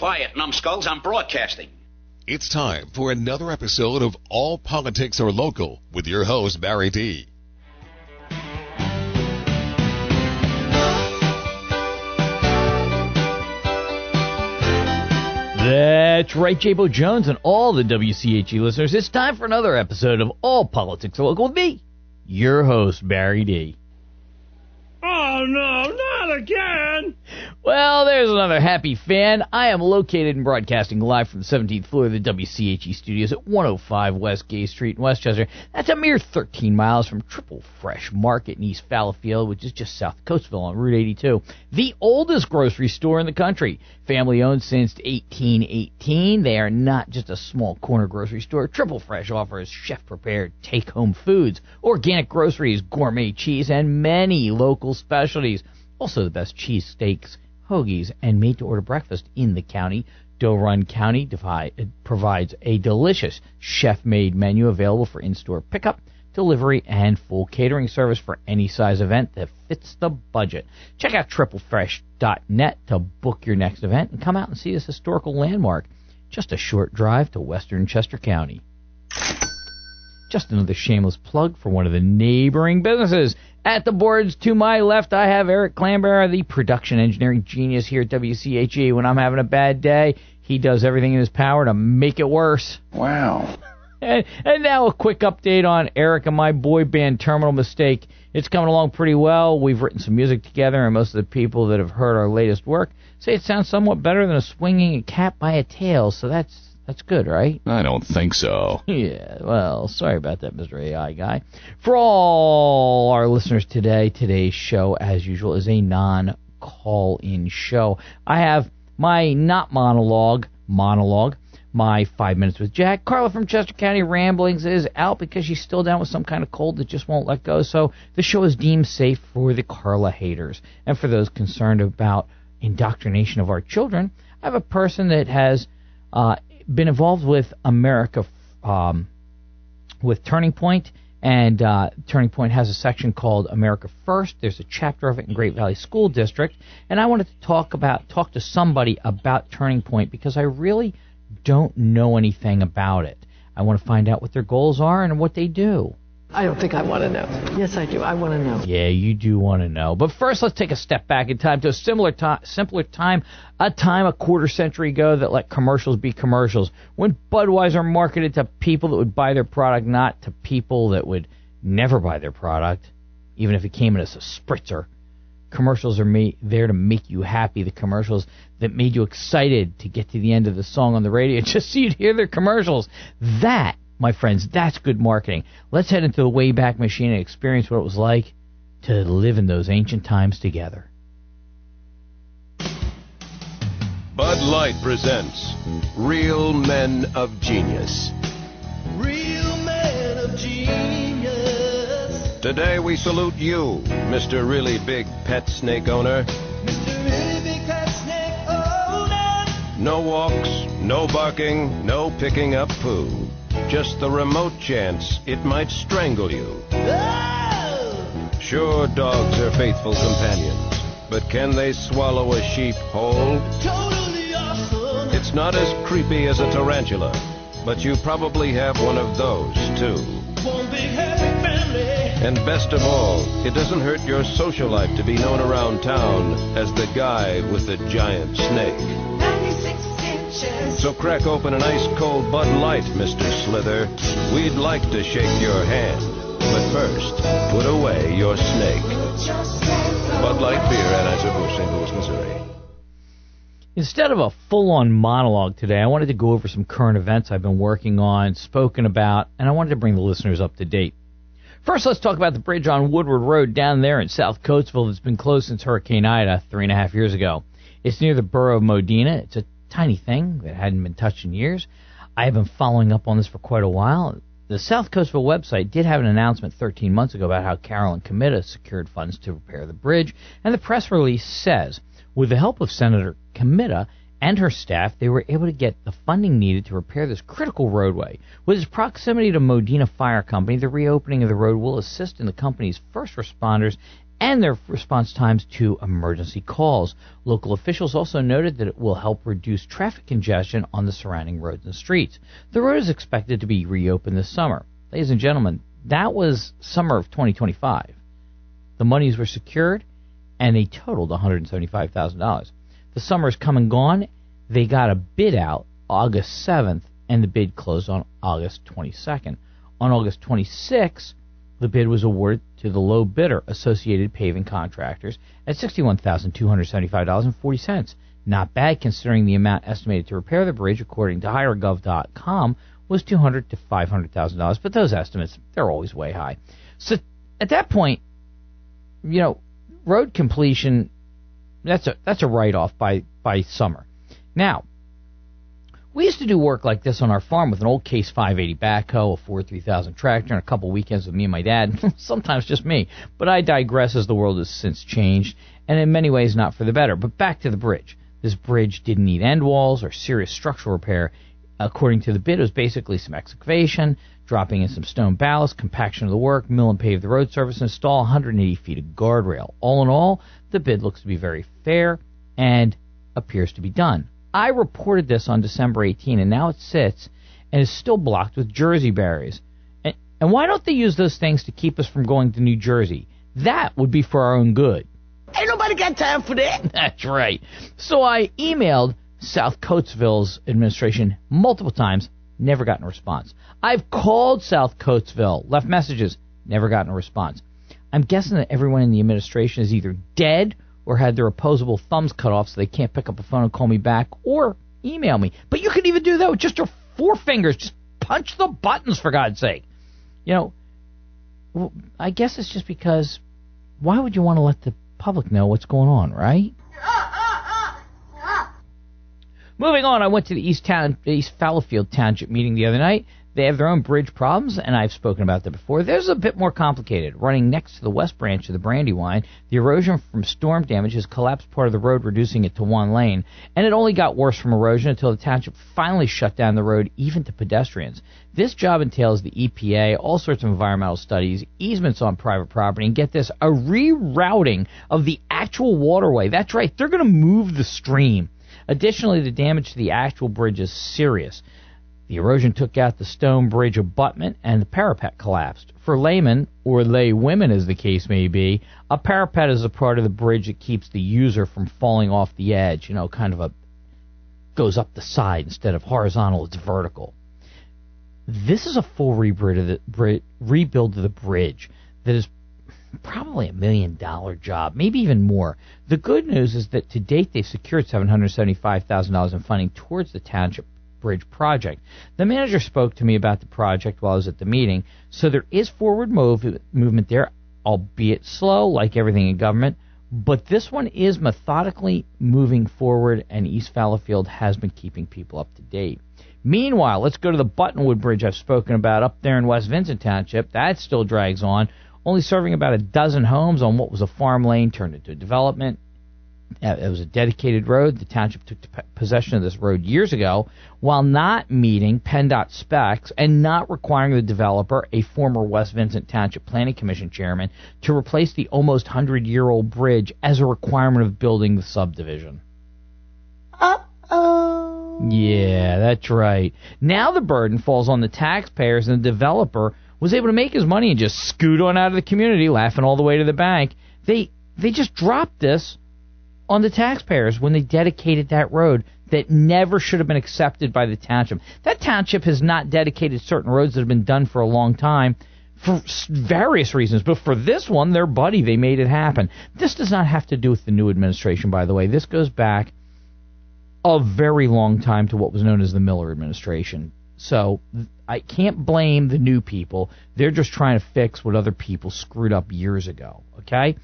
Quiet, numbskulls, I'm broadcasting. It's time for another episode of All Politics Are Local with your host, Barry D. That's right, J-Bo Jones and all the WCHE listeners. It's time for another episode of All Politics Are Local with me, your host, Barry D. Oh, no, not again! Well, there's another happy fan. I am located and broadcasting live from the 17th floor of the WCHE studios at 105 West Gay Street in Westchester. That's a mere 13 miles from Triple Fresh Market in East Fallowfield, which is just south of Coatesville on Route 82. The oldest grocery store in the country. Family-owned since 1818. They are not just a small corner grocery store. Triple Fresh offers chef-prepared take-home foods, organic groceries, gourmet cheese, and many local specialties. Also the best cheesesteaks, hoagies, and made-to-order breakfast in the county. Doe Run County provides a delicious chef-made menu available for in-store pickup, delivery, and full catering service for any size event that fits the budget. Check out triplefresh.net to book your next event and come out and see this historical landmark. Just a short drive to western Chester County. Just another shameless plug for one of the neighboring businesses. At the boards to my left, I have Eric Clambauer, the production engineering genius here at WCHE. When I'm having a bad day, he does everything in his power to make it worse. Wow. And now a quick update on Eric and my boy band Terminal Mistake. It's coming along pretty well. We've written some music together, and most of the people that have heard our latest work say it sounds somewhat better than a swinging a cat by a tail, so that's good, right? I don't think so. Yeah, well, sorry about that, Mr. AI guy. For all our listeners today, today's show, as usual, is a non-call-in show. I have my not monologue, my 5 Minutes with Jack. Carla from Chester County Ramblings is out because she's still down with some kind of cold that just won't let go, so the show is deemed safe for the Carla haters. And for those concerned about indoctrination of our children, I have a person that has been involved with America, with Turning Point, and Turning Point has a section called America First. There's a chapter of it in Great Valley School District, and I wanted to talk to somebody about Turning Point because I really don't know anything about it. I want to find out what their goals are and what they do. I don't think I want to know. Yes, I do. I want to know. Yeah, you do want to know. But first, let's take a step back in time to a simpler time, a quarter century ago that let commercials be commercials. When Budweiser marketed to people that would buy their product, not to people that would never buy their product, even if it came in as a spritzer. Commercials are there to make you happy. The commercials that made you excited to get to the end of the song on the radio just so you'd hear their commercials. That, my friends, that's good marketing. Let's head into the Wayback Machine and experience what it was like to live in those ancient times together. Bud Light presents Real Men of Genius. Real Men of Genius. Today we salute you, Mr. Really Big Pet Snake Owner. Mr. Really Big Pet Snake Owner. No walks, no barking, no picking up poo. Just the remote chance it might strangle you. Oh! Sure, dogs are faithful companions, but can they swallow a sheep whole? Totally awesome. It's not as creepy as a tarantula, but you probably have one of those, too. One big happy family. And best of all, it doesn't hurt your social life to be known around town as the guy with the giant snake. 96 inches. So crack open an ice-cold Bud Light, Mr. Slither. We'd like to shake your hand. But first, put away your snake. Bud Light Beer, Anheuser-Busch, St. Louis, Missouri. Instead of a full-on monologue today, I wanted to go over some current events I've been working on, spoken about, and I wanted to bring the listeners up to date. First, let's talk about the bridge on Woodward Road down there in South Coatesville that's been closed since Hurricane Ida 3.5 years ago. It's near the borough of Modena. It's a tiny thing that hadn't been touched in years. I have been following up on this for quite a while. The South Coatesville website did have an announcement 13 months ago about how Carolyn Comita secured funds to repair the bridge, and the press release says, with the help of Senator Comita and her staff, they were able to get the funding needed to repair this critical roadway. With its proximity to Modena Fire Company, the reopening of the road will assist in the company's first responders and their response times to emergency calls. Local officials also noted that it will help reduce traffic congestion on the surrounding roads and streets. The road is expected to be reopened this summer. Ladies and gentlemen, that was summer of 2025. The monies were secured, and they totaled $175,000. The summer is come and gone. They got a bid out August 7th, and the bid closed on August 22nd. On August 26th, the bid was awarded to the low bidder, Associated Paving Contractors, at $61,275.40. Not bad considering the amount estimated to repair the bridge, according to HireGov.com, was $200,000 to $500,000. But those estimates, they're always way high. So at that point, road completion, that's a write-off by summer. Now, we used to do work like this on our farm with an old Case 580 backhoe, a Ford 3000 tractor, and a couple weekends with me and my dad, sometimes just me. But I digress, as the world has since changed, and in many ways not for the better. But back to the bridge. This bridge didn't need end walls or serious structural repair. According to the bid, it was basically some excavation, dropping in some stone ballast, compaction of the work, mill and pave the road surface, and install 180 feet of guardrail. All in all, the bid looks to be very fair and appears to be done. I reported this on December 18, and now it sits and is still blocked with Jersey barriers. And why don't they use those things to keep us from going to New Jersey? That would be for our own good. Ain't nobody got time for that. That's right. So I emailed South Coatesville's administration multiple times, never gotten a response. I've called South Coatesville, left messages, never gotten a response. I'm guessing that everyone in the administration is either dead or had their opposable thumbs cut off so they can't pick up a phone and call me back or email me. But you can even do that with just your four fingers. Just punch the buttons, for God's sake. I guess it's just because why would you want to let the public know what's going on, right? Moving on, I went to the East Fallowfield Township meeting the other night. They have their own bridge problems, and I've spoken about that before. There's a bit more complicated. Running next to the west branch of the Brandywine, the erosion from storm damage has collapsed part of the road, reducing it to one lane. And it only got worse from erosion until the township finally shut down the road, even to pedestrians. This job entails the EPA, all sorts of environmental studies, easements on private property, and get this, a rerouting of the actual waterway. That's right, they're going to move the stream. Additionally, the damage to the actual bridge is serious. The erosion took out the stone bridge abutment, and the parapet collapsed. For laymen, or lay women as the case may be, a parapet is a part of the bridge that keeps the user from falling off the edge. Goes up the side instead of horizontal, it's vertical. This is a full rebuild of the bridge that is probably $1 million job, maybe even more. The good news is that to date they've secured $775,000 in funding towards the township bridge project. The manager spoke to me about the project while I was at the meeting, so there is forward movement there, albeit slow, like everything in government, but this one is methodically moving forward, and East Fallowfield has been keeping people up to date. Meanwhile, let's go to the Buttonwood Bridge I've spoken about up there in West Vincent Township. That still drags on, only serving about a dozen homes on what was a farm lane turned into a development. It was a dedicated road. The township took possession of this road years ago while not meeting PennDOT specs and not requiring the developer, a former West Vincent Township Planning Commission chairman, to replace the almost 100-year-old bridge as a requirement of building the subdivision. Uh-oh. Yeah, that's right. Now the burden falls on the taxpayers, and the developer was able to make his money and just scoot on out of the community, laughing all the way to the bank. They just dropped this on the taxpayers when they dedicated that road that never should have been accepted by the township. That township has not dedicated certain roads that have been done for a long time for various reasons, but for this one, their buddy, they made it happen. This does not have to do with the new administration, by the way. This goes back a very long time to what was known as the Miller administration. So I can't blame the new people. They're just trying to fix what other people screwed up years ago, okay?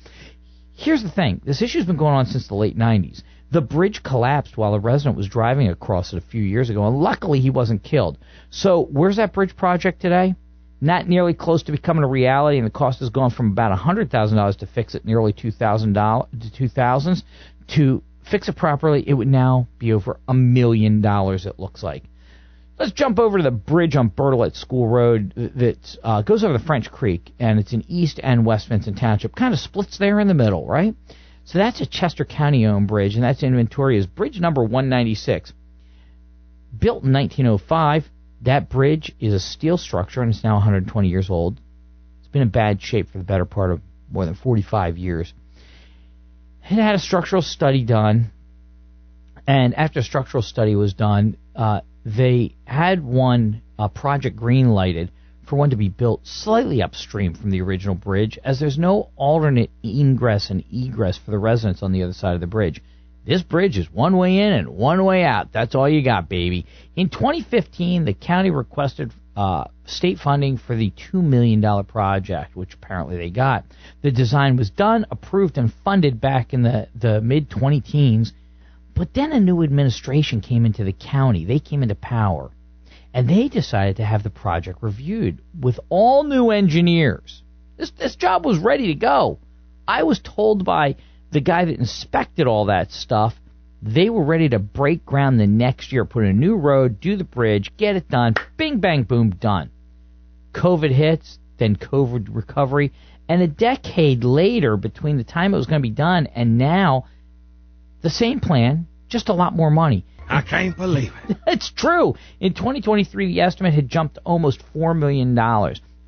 Here's the thing. This issue's been going on since the late 90s. The bridge collapsed while a resident was driving across it a few years ago, and luckily he wasn't killed. So where's that bridge project today? Not nearly close to becoming a reality, and the cost has gone from about $100,000 to fix it in the early 2000s. To fix it properly, it would now be over $1 million, it looks like. Let's jump over to the bridge on Bertolette School Road that goes over the French Creek, and it's in East and West Vincent Township. Kind of splits there in the middle, right? So that's a Chester County-owned bridge, and that's inventory is bridge number 196. Built in 1905, that bridge is a steel structure, and it's now 120 years old. It's been in bad shape for the better part of more than 45 years. It had a structural study done, and after a structural study was done, they had one project green-lighted for one to be built slightly upstream from the original bridge, as there's no alternate ingress and egress for the residents on the other side of the bridge. This bridge is one way in and one way out. That's all you got, baby. In 2015, the county requested state funding for the $2 million project, which apparently they got. The design was done, approved, and funded back in the mid-2010s. But then a new administration came into the county. They came into power, and they decided to have the project reviewed with all new engineers. This job was ready to go. I was told by the guy that inspected all that stuff, they were ready to break ground the next year, put in a new road, do the bridge, get it done, bing, bang, boom, done. COVID hits, then COVID recovery, and a decade later, between the time it was going to be done and now, the same plan, just a lot more money. I can't believe it. It's true. In 2023, the estimate had jumped to almost $4 million.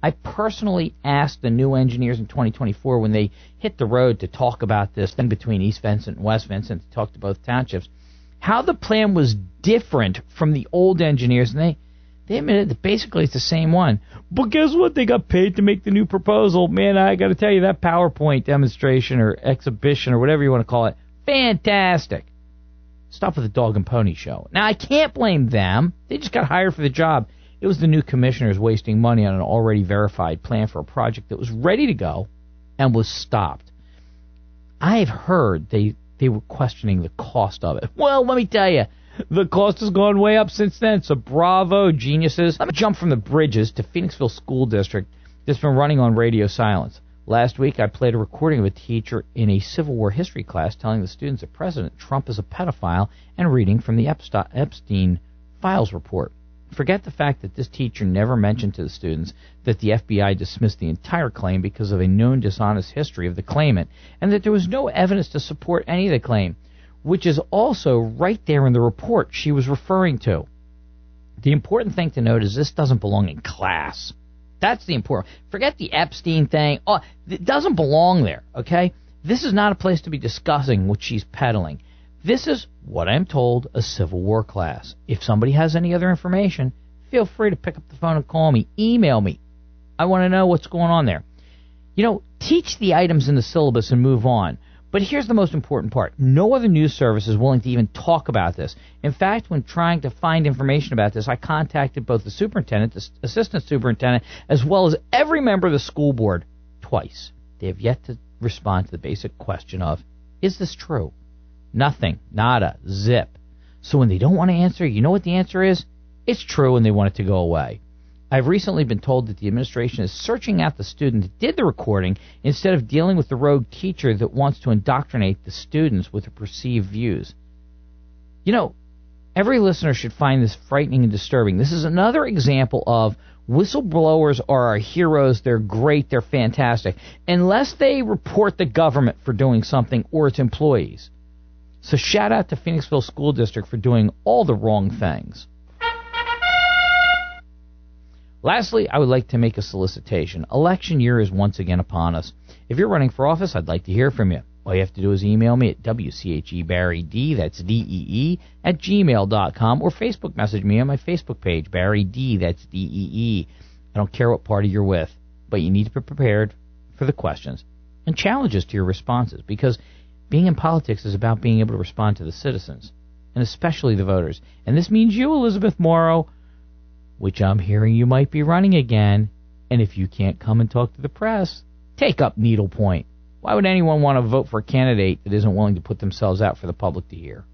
I personally asked the new engineers in 2024 when they hit the road to talk about this thing between East Vincent and West Vincent, to talk to both townships, how the plan was different from the old engineers, and they admitted that basically it's the same one. But guess what? They got paid to make the new proposal. Man, I got to tell you, that PowerPoint demonstration or exhibition or whatever you want to call it, fantastic. Stuff with the dog and pony show. Now, I can't blame them. They just got hired for the job. It was the new commissioners wasting money on an already verified plan for a project that was ready to go and was stopped. I've heard they were questioning the cost of it. Well, let me tell you, the cost has gone way up since then, so bravo, geniuses. Let me jump from the bridges to Phoenixville School District that's been running on radio silence. Last week, I played a recording of a teacher in a Civil War history class telling the students that President Trump is a pedophile and reading from the Epstein Files report. Forget the fact that this teacher never mentioned to the students that the FBI dismissed the entire claim because of a known dishonest history of the claimant, and that there was no evidence to support any of the claim, which is also right there in the report she was referring to. The important thing to note is this doesn't belong in class. That's the important. Forget the Epstein thing. Oh, it doesn't belong there, okay? This is not a place to be discussing what she's peddling. This is, what I'm told, a Civil War class. If somebody has any other information, feel free to pick up the phone and call me. Email me. I want to know what's going on there. You know, teach the items in the syllabus and move on. But here's the most important part. No other news service is willing to even talk about this. In fact, when trying to find information about this, I contacted both the superintendent, the assistant superintendent, as well as every member of the school board twice. They have yet to respond to the basic question of, is this true? Nothing. Nada. Zip. So when they don't want to answer, you know what the answer is? It's true, and they want it to go away. I've recently been told that the administration is searching out the student that did the recording instead of dealing with the rogue teacher that wants to indoctrinate the students with her perceived views. You know, every listener should find this frightening and disturbing. This is another example of whistleblowers are our heroes. They're great. They're fantastic. Unless they report the government for doing something or its employees. So shout out to Phoenixville School District for doing all the wrong things. Lastly, I would like to make a solicitation. Election year is once again upon us. If you're running for office, I'd like to hear from you. All you have to do is email me at WCHEBarryD, that's D-E-E, at gmail.com, or Facebook message me on my Facebook page, Barry D, that's D-E-E. I don't care what party you're with, but you need to be prepared for the questions and challenges to your responses, because being in politics is about being able to respond to the citizens, and especially the voters. And this means you, Elizabeth Morrow, which I'm hearing you might be running again, and if you can't come and talk to the press, take up needlepoint. Why would anyone want to vote for a candidate that isn't willing to put themselves out for the public to hear?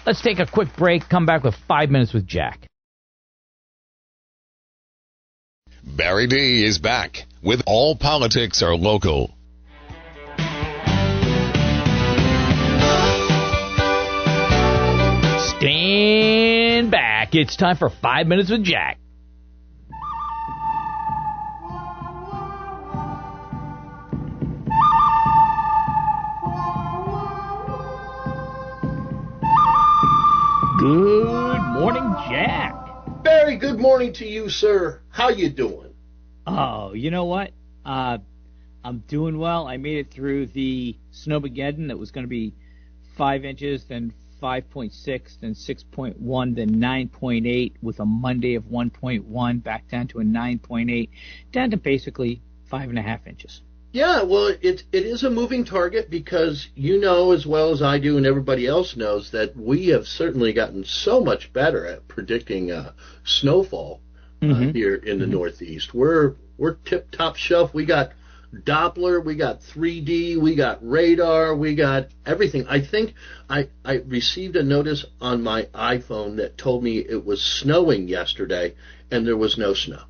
Let's take a quick break, come back with 5 minutes with Jack. Barry D is back with All Politics Are Local. Jack. It's time for 5 Minutes with Jack. Good morning, Jack. Barry, good morning to you, sir. How you doing? Oh, you know what? I'm doing well. I made it through the Snowmageddon that was going to be 5 inches, then 5.6, then 6.1, then 9.8, with a Monday of 1.1, back down to a 9.8, down to basically 5.5 inches. Yeah, well, it is a moving target because you know as well as I do and everybody else knows that we have certainly gotten so much better at predicting snowfall here in the Northeast. We're tip-top shelf. We got Doppler, we got 3D, we got radar, we got everything. I think I received a notice on my iPhone that told me it was snowing yesterday, and there was no snow.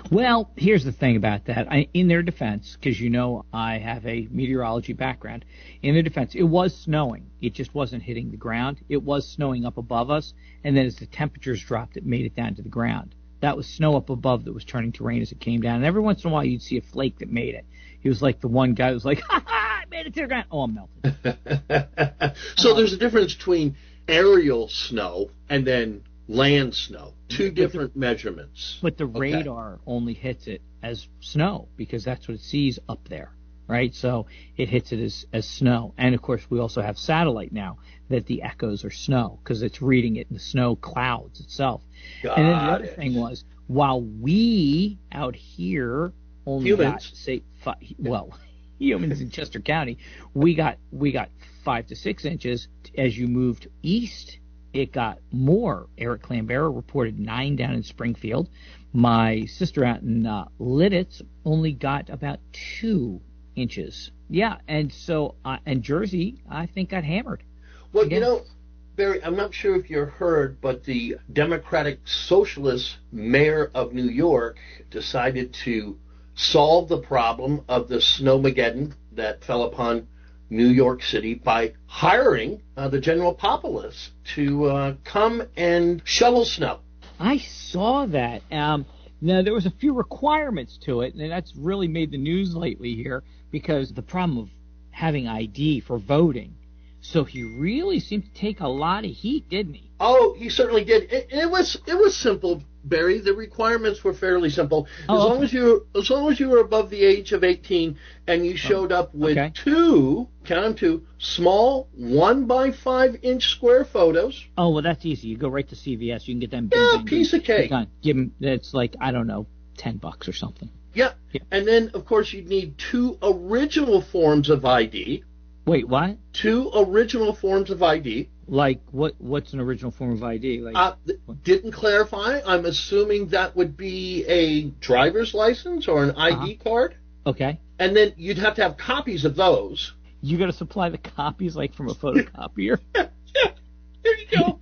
Well, here's the thing about that. In their defense, because you know I have a meteorology background, in their defense, it was snowing. It just wasn't hitting the ground. It was snowing up above us, and then as the temperatures dropped, it made it down to the ground. That was snow up above that was turning to rain as it came down. And every once in a while, you'd see a flake that made it. He was like the one guy who was like, ha ha, I made it to the ground. Oh, I'm melted. So there's a difference between aerial snow and then land snow. Two different measurements. But the radar only hits it as snow because that's what it sees up there, right? So it hits it as snow. And, of course, we also have satellite now that the echoes are snow because it's reading it in the snow clouds itself. And then the other thing was, while we out here only got, say, humans in Chester County, we got 5 to 6 inches. As you moved east, it got more. Eric Clambera reported 9 down in Springfield. My sister out in Lidditz only got about 2 inches. Yeah, and so and Jersey, I think, got hammered. Well, you know, Barry, I'm not sure if you heard, but the Democratic Socialist mayor of New York decided to solve the problem of the Snowmageddon that fell upon New York City by hiring the general populace to come and shovel snow. I saw that. Now, there was a few requirements to it, and that's really made the news lately here because the problem of having ID for voting. So he really seemed to take a lot of heat, didn't he? Oh, he certainly did. It was simple, Barry. The requirements were fairly simple. As long as you were above the age of 18 and you showed up with two small 1x5 inch square photos. Oh, well, that's easy. You go right to CVS. You can get them. Piece of cake. Give them. It's like, I don't know, $10 or something. Yeah. And then of course you'd need 2 original forms of ID. Wait, what? 2 original forms of ID. Like what's an original form of ID? Like didn't clarify. I'm assuming that would be a driver's license or an ID card. Okay. And then you'd have to have copies of those. You got to supply the copies like from a photocopier. Yeah. There you go.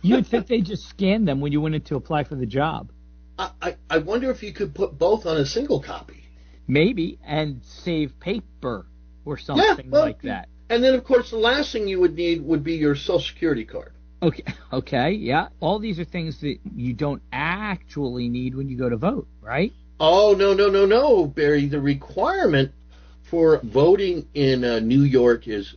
You would think they just scanned them when you went in to apply for the job. I wonder if you could put both on a single copy. Maybe, and save paper or something like that. And then, of course, the last thing you would need would be your Social Security card. Okay, yeah. All these are things that you don't actually need when you go to vote, right? Oh, no, Barry. The requirement for voting in New York is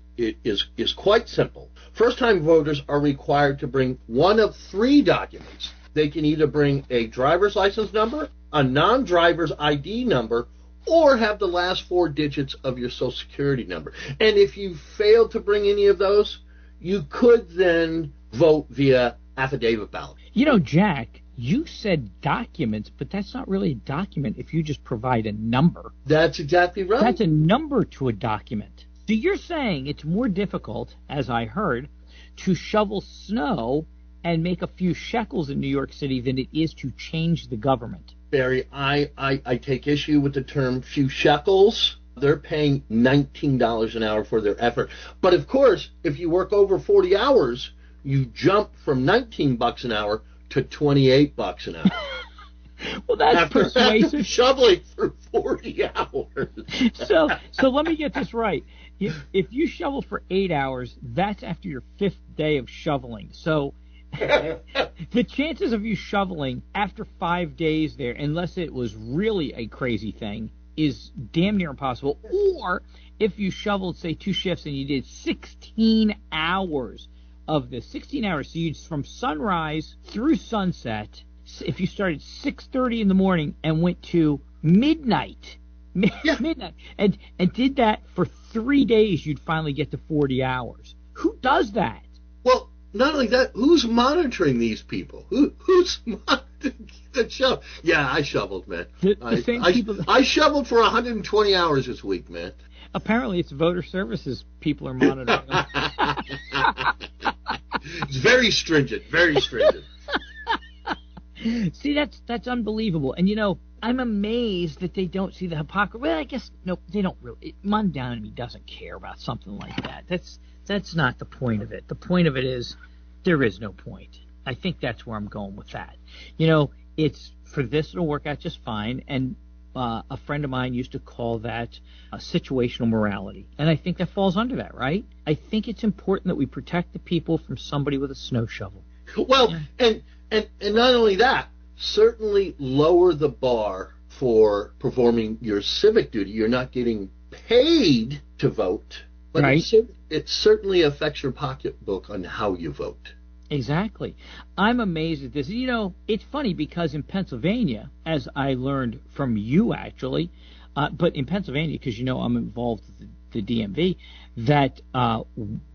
quite simple. First-time voters are required to bring one of 3 documents. They can either bring a driver's license number, a non-driver's ID number, or have the last 4 digits of your Social Security number. And if you fail to bring any of those, you could then vote via affidavit ballot. You know, Jack, you said documents, but that's not really a document if you just provide a number. That's exactly right. That's a number to a document. So you're saying it's more difficult, as I heard, to shovel snow and make a few shekels in New York City than it is to change the government. Barry, I take issue with the term few shekels. They're paying $19 an hour for their effort. But, of course, if you work over 40 hours, you jump from $19 an hour to $28 an hour. Well, that's persuasive. Shoveling for 40 hours. So let me get this right. If you shovel for 8 hours, that's after your 5th day of shoveling. So The chances of you shoveling after 5 days there, unless it was really a crazy thing, is damn near impossible. Or if you shoveled, say, 2 shifts and you did 16 hours of this, 16 hours, so you from sunrise through sunset, if you started 6:30 in the morning and went to midnight, midnight, and did that for 3 days, you'd finally get to 40 hours. Who does that? Well, not only that, who's monitoring these people? Who's monitoring the shovel? Yeah, I shoveled, man. The same people. I shoveled for 120 hours this week, man. Apparently, it's voter services people are monitoring them. It's very stringent, very stringent. See, that's unbelievable. And, I'm amazed that they don't see the hypocrisy. Well, I guess, no, they don't really. Mondanimi doesn't care about something like that. That's not the point of it. The point of it is there is no point. I think that's where I'm going with that. It's for this, it'll work out just fine. And a friend of mine used to call that situational morality. And I think that falls under that, right? I think it's important that we protect the people from somebody with a snow shovel. Well, yeah. And not only that, certainly lower the bar for performing your civic duty. You're not getting paid to vote, but right. It certainly affects your pocketbook on how you vote. Exactly. I'm amazed at this. It's funny because in Pennsylvania, as I learned from you actually, but in Pennsylvania, because I'm involved with the DMV, that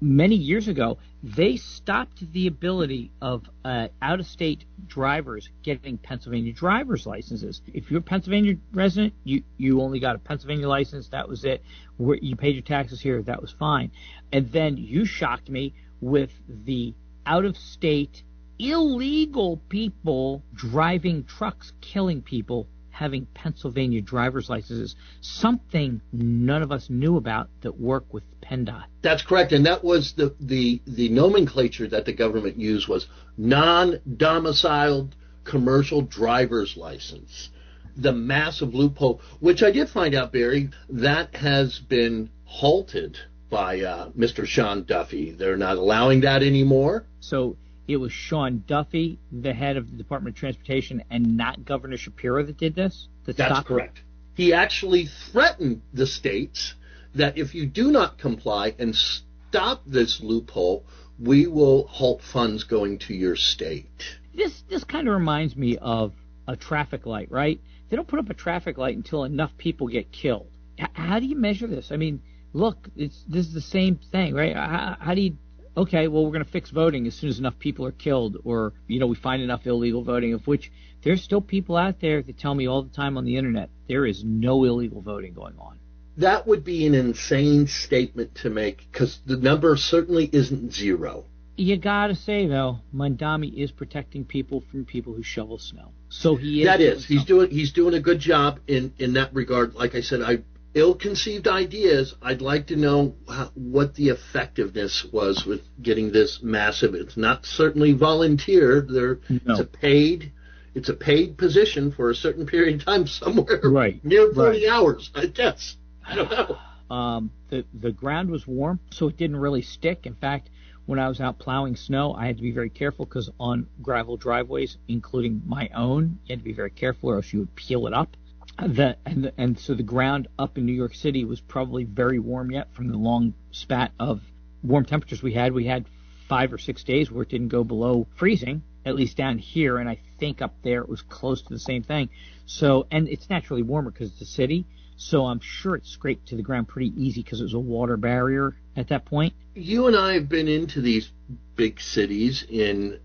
many years ago, they stopped the ability of out-of-state drivers getting Pennsylvania driver's licenses. If you're a Pennsylvania resident, you only got a Pennsylvania license. That was it. You paid your taxes here. That was fine. And then you shocked me with the out-of-state illegal people driving trucks, killing people, having Pennsylvania driver's licenses, something none of us knew about that work with PennDOT. That's correct, and that was the nomenclature that the government used was non-domiciled commercial driver's license. The massive loophole, which I did find out, Barry, that has been halted by Mr. Sean Duffy. They're not allowing that anymore. So it was Sean Duffy, the head of the Department of Transportation, and not Governor Shapiro that did this? That's correct. He actually threatened the states that if you do not comply and stop this loophole, we will halt funds going to your state. This kind of reminds me of a traffic light, right? They don't put up a traffic light until enough people get killed. How do you measure this? I mean, look, this is the same thing, right? How do you... Okay, well, we're going to fix voting as soon as enough people are killed, or, we find enough illegal voting, of which there's still people out there that tell me all the time on the internet there is no illegal voting going on. That would be an insane statement to make, because the number certainly isn't zero. You gotta say, though, Mondami is protecting people from people who shovel snow. So he is. That is. He's doing a good job in that regard. Like I said, ill-conceived ideas. I'd like to know what the effectiveness was with getting this massive. It's not certainly volunteer. It's a paid position for a certain period of time somewhere near 40 hours, I guess. I don't know. The ground was warm, so it didn't really stick. In fact, when I was out plowing snow, I had to be very careful because on gravel driveways, including my own, you had to be very careful or else you would peel it up. And so the ground up in New York City was probably very warm yet from the long spat of warm temperatures we had. We had 5 or 6 days where it didn't go below freezing, at least down here, and I think up there it was close to the same thing. So, and it's naturally warmer because it's a city, so I'm sure it scraped to the ground pretty easy because it was a water barrier at that point. You and I have been into these big cities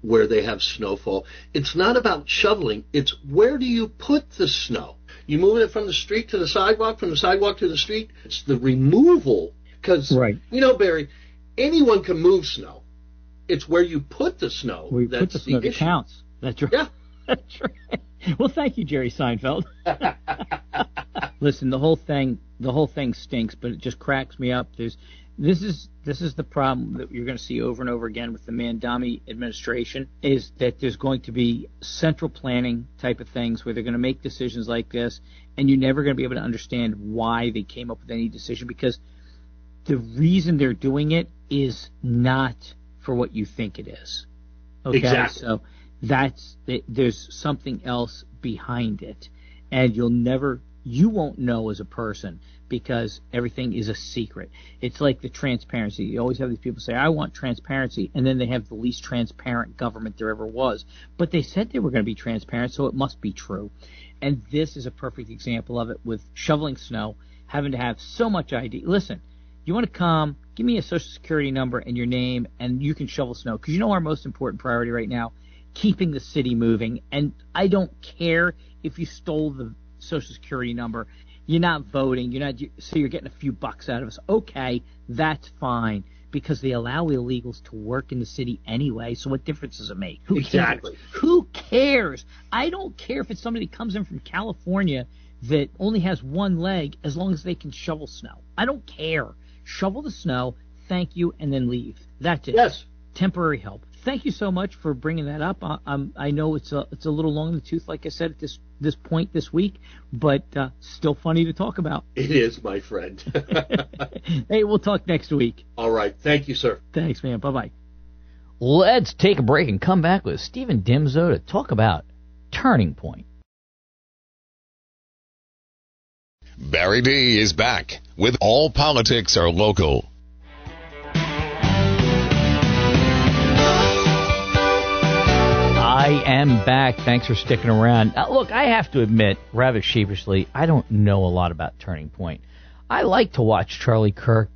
where they have snowfall. It's not about shoveling. It's where do you put the snow? You moving it from the street to the sidewalk, from the sidewalk to the street? It's the removal. Because, Barry, anyone can move snow. It's where you put the snow. Where you put the snow that counts. That's right. Yeah. That's right. Well, thank you, Jerry Seinfeld. Listen, the whole thing stinks, but it just cracks me up. This is the problem that you're going to see over and over again with the Mondami administration, is that there's going to be central planning type of things where they're going to make decisions like this, and you're never going to be able to understand why they came up with any decision, because the reason they're doing it is not for what you think it is. Okay, Exactly. so there's something else behind it, and you won't know as a person because everything is a secret. It's like the transparency. You always have these people say, I want transparency, and then they have the least transparent government there ever was. But they said they were going to be transparent, so it must be true. And this is a perfect example of it with shoveling snow, having to have so much ID. Listen, you want to come, give me a social security number and your name, and you can shovel snow. Because you know our most important priority right now? Keeping the city moving. And I don't care if you stole the social security number. You're not voting. So you're getting a few bucks out of us. Okay, that's fine. Because they allow illegals to work in the city anyway, so what difference does it make? Who Exactly. cares? Who cares? I don't care if it's somebody that comes in from California that only has one leg as long as they can shovel snow. I don't care. Shovel the snow, thank you, and then leave. That's it. Yes. Temporary help. Thank you so much for bringing that up. I know it's a little long in the tooth, like I said, at this point this week, but still funny to talk about. It is, my friend. Hey, we'll talk next week. All right. Thank you, sir. Thanks, man. Bye-bye. Let's take a break and come back with Stephen Dimzo to talk about Turning Point. Barry D is back with All Politics Are Local. I am back. Thanks for sticking around. Look, I have to admit, rather sheepishly, I don't know a lot about Turning Point. I like to watch Charlie Kirk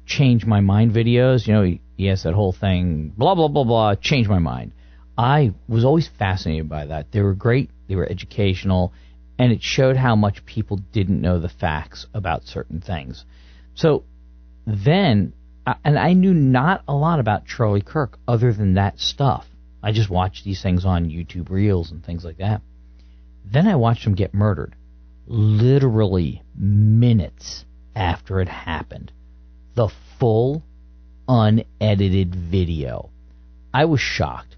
change my mind videos. You know, he has that whole thing, blah, blah, blah, blah, change my mind. I was always fascinated by that. They were great. They were educational. And it showed how much people didn't know the facts about certain things. So then, and I knew not a lot about Charlie Kirk other than that stuff. I just watched these things on YouTube Reels and things like that. Then I watched him get murdered, literally minutes after it happened. The full, unedited video. I was shocked.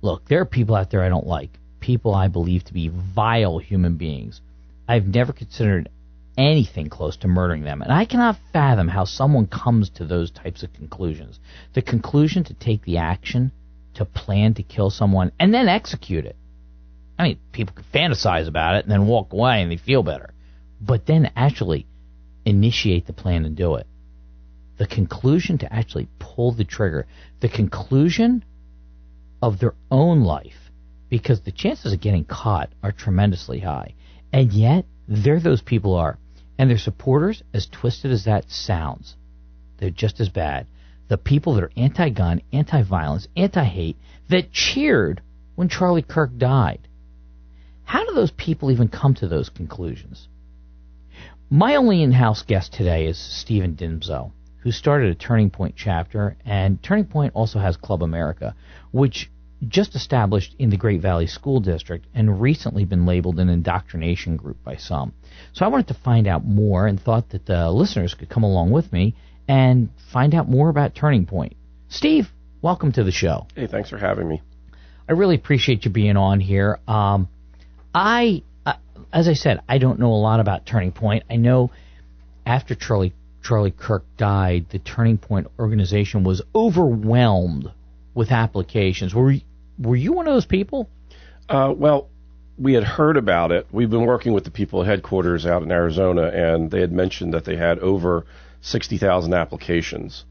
Look, there are people out there I don't like. People I believe to be vile human beings. I've never considered anything close to murdering them, and I cannot fathom how someone comes to those types of conclusions. The conclusion to take the action, to plan to kill someone, and then execute it. I mean, people can fantasize about it and then walk away and they feel better. But then actually initiate the plan and do it. The conclusion to actually pull the trigger. The conclusion of their own life. Because the chances of getting caught are tremendously high. And yet, there those people are. And their supporters, as twisted as that sounds, they're just as bad. The people that are anti-gun, anti-violence, anti-hate, that cheered when Charlie Kirk died. How do those people even come to those conclusions? My only in-house guest today is Stephen Dimzo, who started a Turning Point chapter, and Turning Point also has Club America, which just established in the Great Valley School District and recently been labeled an indoctrination group by some. So I wanted to find out more and thought that the listeners could come along with me and find out more about Turning Point. Steve, welcome to the show. Hey, thanks for having me. I really appreciate you being on here. As I said, I don't know a lot about Turning Point. I know after Charlie Kirk died, the Turning Point organization was overwhelmed with applications. Were you one of those people? Well, we had heard about it. We've been working with the people at headquarters out in Arizona, and they had mentioned that they had over 60,000 applications.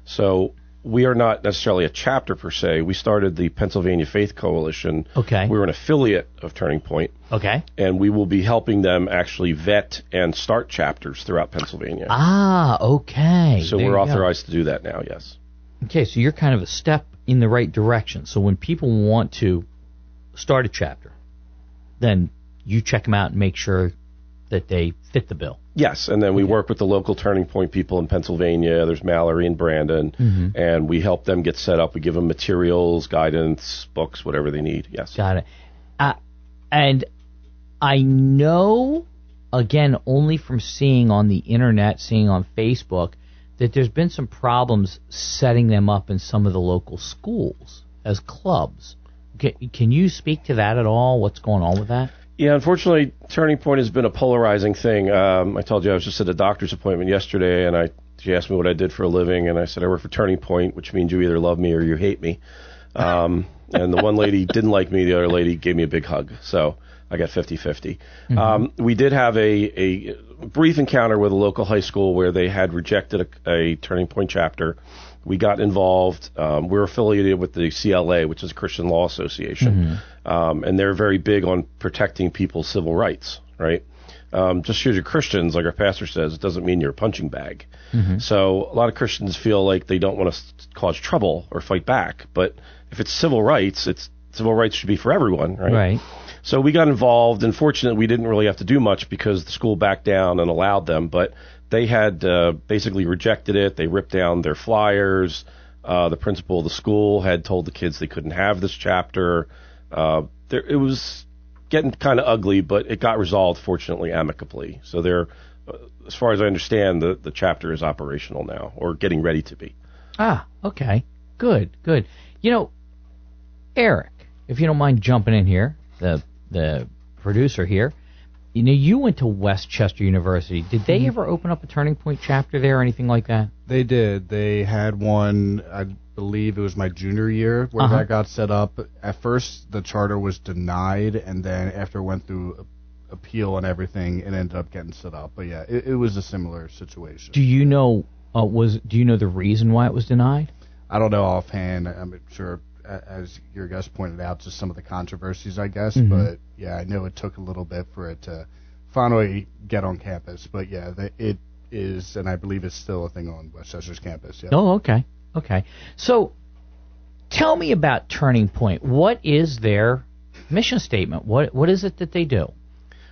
So we are not necessarily a chapter per se. We started the Pennsylvania Faith Coalition. Okay. We're an affiliate of Turning Point. Okay. And we will be helping them actually vet and start chapters throughout Pennsylvania. Ah, okay. So There we're you go. authorized to do that now, yes. Okay, so you're kind of a step in the right direction. So when people want to start a chapter, then you check them out and make sure that they fit the bill. Yes, and then we work with the local Turning Point people in Pennsylvania. There's Mallory and Brandon, and we help them get set up. We give them materials, guidance, books, whatever they need. Yes. Got it. And I know, again, only from seeing on the internet, seeing on Facebook, that there's been some problems setting them up in some of the local schools as clubs. Can you speak to that at all? What's going on with that? Yeah, unfortunately, Turning Point has been a polarizing thing. I told you I was just at a doctor's appointment yesterday, and she asked me what I did for a living, and I said I work for Turning Point, which means you either love me or you hate me. And the one lady didn't like me, the other lady gave me a big hug. So I got 50-50. We did have a brief encounter with a local high school where they had rejected a Turning Point chapter. We got involved. We're affiliated with the CLA, which is a Christian Law Association. And they're very big on protecting people's civil rights, right? Just because you're Christians, like our pastor says, it doesn't mean you're a punching bag. So a lot of Christians feel like they don't want to cause trouble or fight back. But if it's civil rights should be for everyone, right? Right. So we got involved, and fortunately we didn't really have to do much because the school backed down and allowed them. But they had basically rejected it. They ripped down their flyers. The principal of the school had told the kids they couldn't have this chapter. It was getting kind of ugly, but it got resolved, fortunately, amicably. So they're, as far as I understand, the chapter is operational now, or getting ready to be. Ah, okay. Good. You know, Eric, if you don't mind jumping in here, the producer here, you know, you went to Westchester University. Did they ever open up a Turning Point chapter there or anything like that? They did. They had one, I believe it was my junior year, where that got set up. At first, the charter was denied, and then after it went through appeal and everything, it ended up getting set up. But yeah, it was a similar situation. Do you know the reason why it was denied? I don't know offhand. I'm sure, as your guest pointed out, just some of the controversies, I guess. But yeah, I know it took a little bit for it to finally get on campus. But yeah, it is, and I believe it's still a thing on Westchester's campus. Yeah. Oh, okay. So tell me about Turning Point. What is their mission statement? What is it that they do?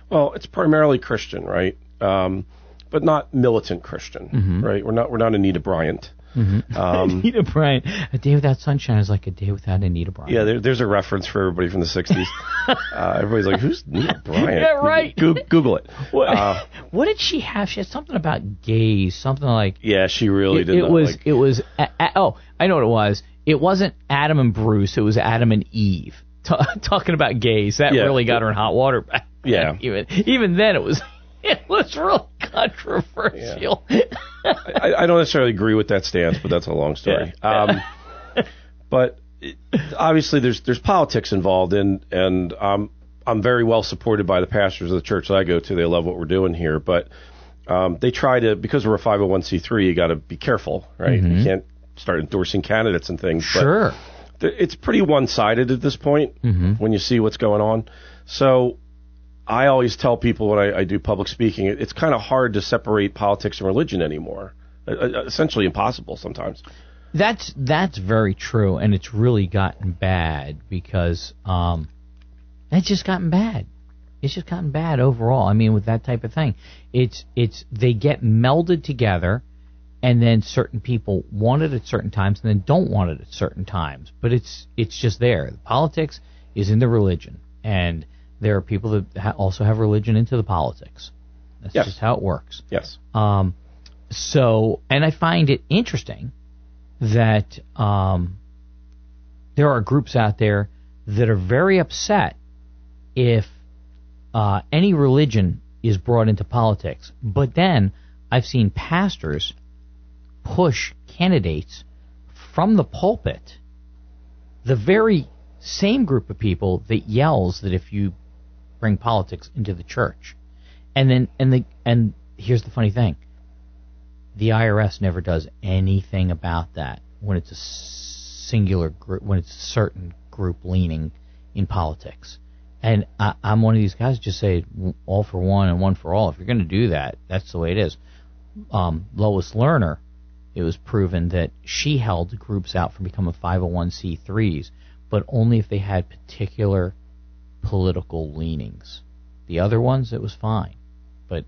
Well, it's primarily Christian, right? But not militant Christian, right? We're not Anita Bryant. Anita Bryant. A day without sunshine is like a day without Anita Bryant. Yeah, there's a reference for everybody from the 60s. Everybody's like, who's Anita Bryant? Yeah, right. Google it. What did she have? She had something about gays, something like... Yeah, she really did. It was I know what it was. It wasn't Adam and Bruce. It was Adam and Eve talking about gays. That really got her in hot water back then. Yeah. Even then, it was really controversial. Yeah. I don't necessarily agree with that stance, but that's a long story. But obviously, there's politics involved, and I'm very well supported by the pastors of the church that I go to. They love what we're doing here, but they try to, because we're a 501c3, you got to be careful, right? You can't start endorsing candidates and things. Sure. But it's pretty one-sided at this point when you see what's going on. So I always tell people when I do public speaking, it's kind of hard to separate politics and religion anymore. Essentially impossible sometimes. That's very true, and it's really gotten bad because it's just gotten bad. It's just gotten bad overall. I mean, with that type of thing, it's they get melded together, and then certain people want it at certain times, and then don't want it at certain times. But it's just there. The politics is in the religion, and there are people that also have religion into the politics. That's just how it works. Yes. So, and I find it interesting that there are groups out there that are very upset if any religion is brought into politics. But then I've seen pastors push candidates from the pulpit, the very same group of people that yells that if you bring politics into the church. And here's the funny thing. The IRS never does anything about that when it's a singular group, when it's a certain group leaning in politics. And I'm one of these guys who just say all for one and one for all. If you're going to do that, that's the way it is. Lois Lerner, it was proven that she held groups out from becoming 501c3s, but only if they had particular political leanings. The other ones, it was fine. But,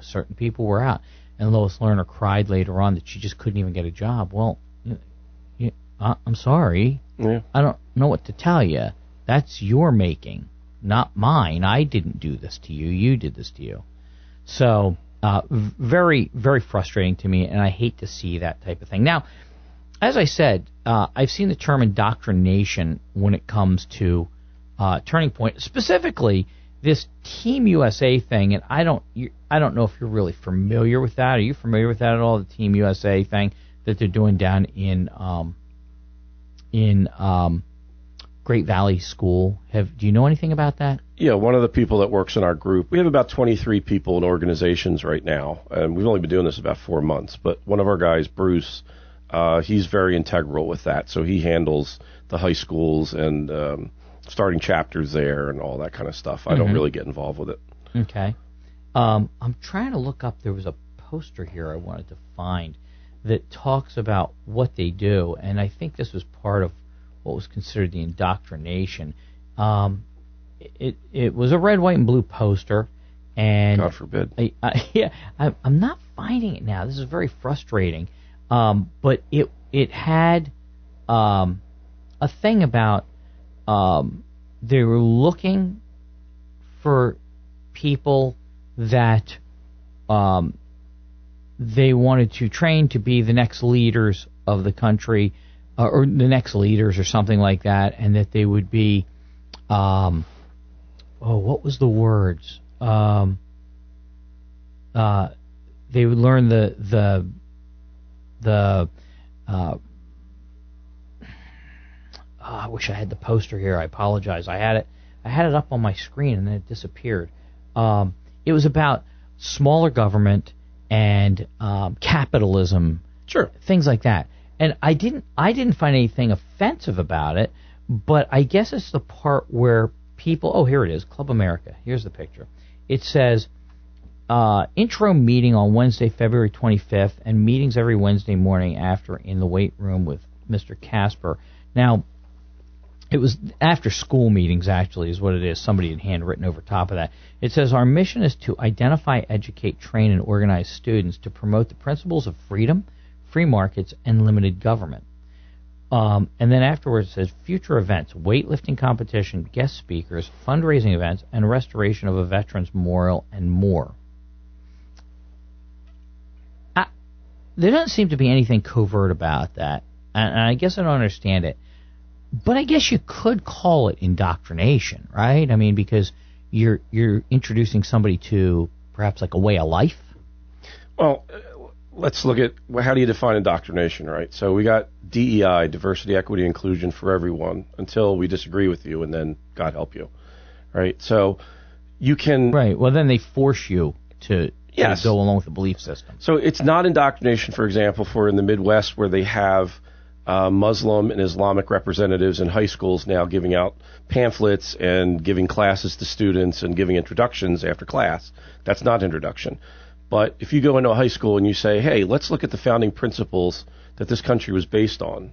certain people were out. And Lois Lerner cried later on that she just couldn't even get a job. Well, I'm sorry. Yeah. I don't know what to tell you. That's your making, not mine. I didn't do this to you. You did this to you. So, very, very frustrating to me, and I hate to see that type of thing. Now, as I said, I've seen the term indoctrination when it comes to Turning Point, specifically this Team USA thing, and I don't know if you're really familiar with that. Are you familiar with that at all? The Team USA thing that they're doing down in in Great Valley School. Do you know anything about that? Yeah, one of the people that works in our group, we have about 23 people in organizations right now, and we've only been doing this about 4 months, but one of our guys, Bruce, he's very integral with that, so he handles the high schools and starting chapters there and all that kind of stuff. I don't really get involved with it. Okay. I'm trying to look up, there was a poster here I wanted to find that talks about what they do, and I think this was part of what was considered the indoctrination. It was a red, white, and blue poster, and God forbid. I'm not finding it now. This is very frustrating. But it had a thing about they were looking for people that they wanted to train to be the next leaders of the country, or the next leaders or something like that, and that they would be, what was the words? They would learn I wish I had the poster here. I apologize. I had it up on my screen and then it disappeared. It was about smaller government and capitalism, sure, things like that. And I didn't find anything offensive about it, but I guess it's the part where people. Oh, here it is, Club America. Here's the picture. It says intro meeting on Wednesday, February 25th, and meetings every Wednesday morning after in the weight room with Mr. Casper. Now, it was after school meetings, actually, is what it is. Somebody had handwritten over top of that. It says, our mission is to identify, educate, train, and organize students to promote the principles of freedom, free markets, and limited government. And then afterwards it says, future events, weightlifting competition, guest speakers, fundraising events, and restoration of a veterans memorial, and more. There doesn't seem to be anything covert about that, and I guess I don't understand it. But I guess you could call it indoctrination, right? I mean, because you're introducing somebody to perhaps like a way of life. Well, let's look at how do you define indoctrination, right? So we got DEI, diversity, equity, inclusion for everyone, until we disagree with you, and then God help you, right? So you can... Right, well then they force you to yes. go along with the belief system. So it's not indoctrination, for example, for in the Midwest where they have Muslim and Islamic representatives in high schools now giving out pamphlets and giving classes to students and giving introductions after class. That's not introduction. But if you go into a high school and you say, hey, let's look at the founding principles that this country was based on,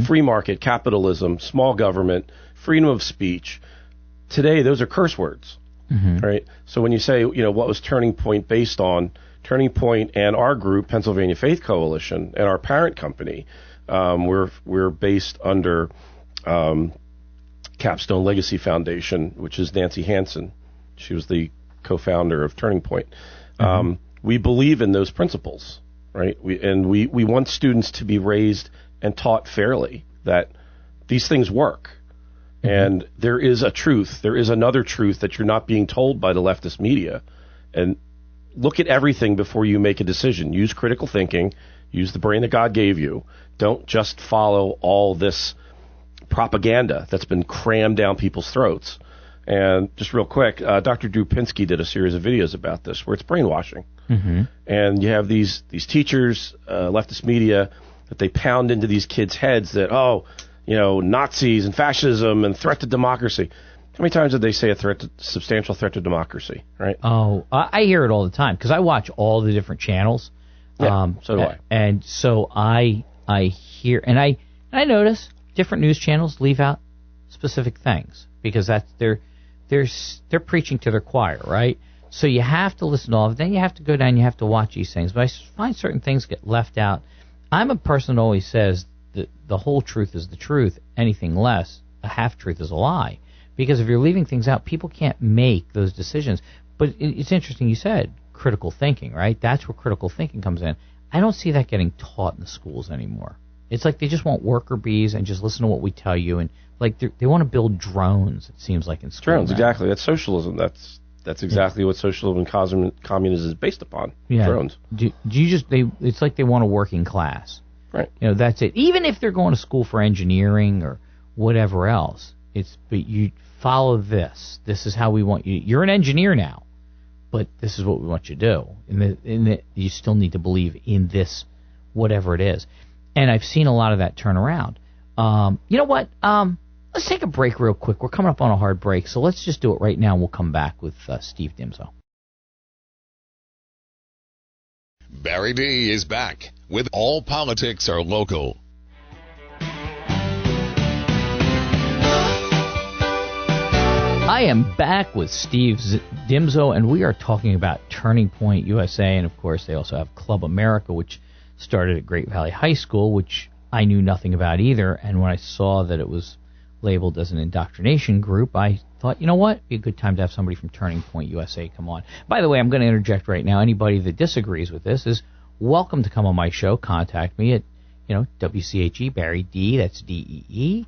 free market, capitalism, small government, freedom of speech. Today, those are curse words, right? So when you say, what was Turning Point based on, Turning Point and our group, Pennsylvania Faith Coalition, and our parent company, we're based under Capstone Legacy Foundation, which is Nancy Hansen. She was the co-founder of Turning Point. We believe in those principles, right? We want students to be raised and taught fairly that these things work. And there is a truth. There is another truth that you're not being told by the leftist media. And look at everything before you make a decision. Use critical thinking. Use the brain that God gave you. Don't just follow all this propaganda that's been crammed down people's throats. And just real quick, Dr. Drew Pinsky did a series of videos about this where it's brainwashing. And you have these teachers, leftist media, that they pound into these kids' heads that, Nazis and fascism and threat to democracy. How many times did they say substantial threat to democracy, right? Oh, I hear it all the time because I watch all the different channels. Yeah, so do I. And so I hear, and I notice different news channels leave out specific things because that's they're preaching to their choir, right? So you have to listen to all of it. Then you have to go down. You have to watch these things. But I find certain things get left out. I'm a person that always says that the whole truth is the truth. Anything less, a half truth is a lie. Because if you're leaving things out, people can't make those decisions. But it's interesting you said critical thinking, right? That's where critical thinking comes in. I don't see that getting taught in the schools anymore. It's like they just want worker bees and just listen to what we tell you. And like they want to build drones, it seems like in school. Drones, exactly. That's socialism. That's exactly what socialism and communism is based upon. Yeah. Drones. Do you just it's like they want a working class. Right. That's it. Even if they're going to school for engineering or whatever else, but you follow this. This is how we want you. You're an engineer now, but this is what we want you to do. And you still need to believe in this, whatever it is. And I've seen a lot of that turn around. You know what? Let's take a break real quick. We're coming up on a hard break, so let's just do it right now, and we'll come back with Steve Dimzo. Barry D is back with All Politics Are Local. I am back with Steve Dimzo, and we are talking about Turning Point USA, and of course they also have Club America, which started at Great Valley High School, which I knew nothing about either. And when I saw that it was labeled as an indoctrination group, I thought, you know what, it'd be a good time to have somebody from Turning Point USA come on. By the way, I'm going to interject right now. Anybody that disagrees with this is welcome to come on my show. Contact me at, WCHE Barry D, that's DEE,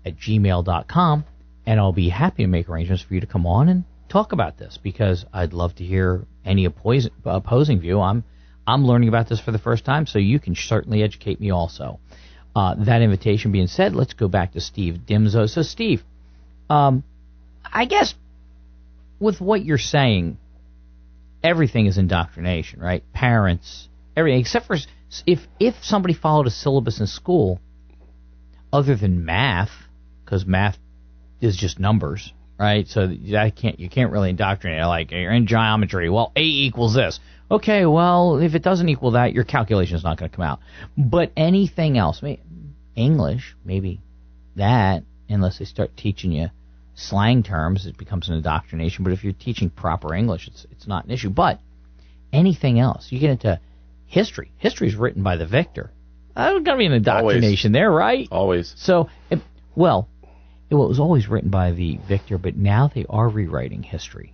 at gmail.com, and I'll be happy to make arrangements for you to come on and talk about this, because I'd love to hear any opposing view. I'm learning about this for the first time, so you can certainly educate me also. That invitation being said, let's go back to Steve Dimzo. So, Steve, I guess with what you're saying, everything is indoctrination, right? Parents, everything, except for if somebody followed a syllabus in school other than math, because math is just numbers, right? So you can't really indoctrinate. Like, you're in geometry, well, A equals this. Okay, well, if it doesn't equal that, your calculation is not going to come out. But anything else, English, maybe that, unless they start teaching you slang terms, it becomes an indoctrination. But if you're teaching proper English, it's not an issue. But anything else, you get into history. History is written by the victor. There's got to be an indoctrination there, right? Always. So, it was always written by the victor, but now they are rewriting history.